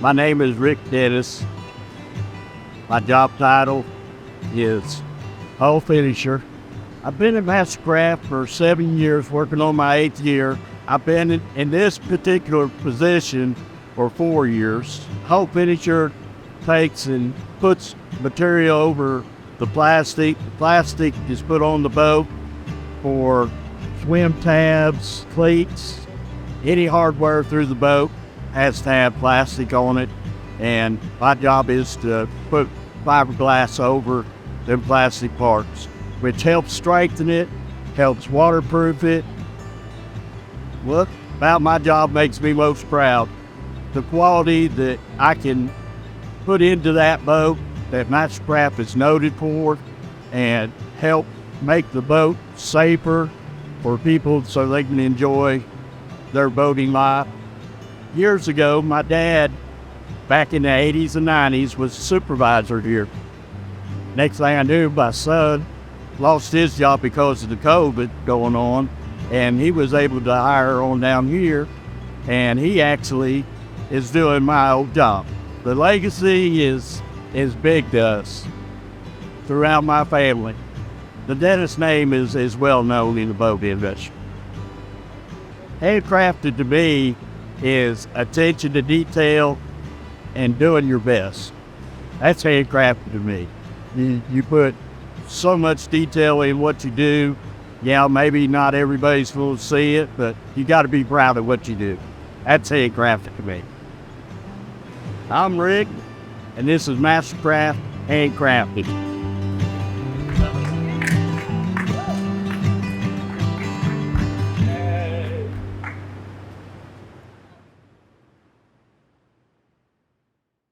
My name is Rick Dennis. My job title is hull finisher. I've been at MasterCraft for 7 years, working on my 8th year. I've been in this particular position for 4 years. Hull finisher takes and puts material over the plastic. The plastic is put on the boat for swim tabs, cleats, any hardware through the boat has to have plastic on it, and my job is to put fiberglass over them plastic parts, which helps strengthen it, helps waterproof it. What about my job makes me most proud? The quality that I can put into that boat that MasterCraft is noted for, and help make the boat safer for people so they can enjoy their boating life. Years ago, my dad, back in the 80s and 90s, was a supervisor here. Next thing I knew, my son lost his job because of the COVID going on, and he was able to hire on down here, and he actually is doing my old job. The legacy is big to us throughout my family. The Dennis name is well known in the boat industry. Handcrafted to me is attention to detail and doing your best. That's handcrafted to me. You put so much detail in what you do. Yeah, maybe not everybody's going to see it, but you got to be proud of what you do. That's handcrafted to me. I'm Rick, and this is MasterCraft HandCrafted.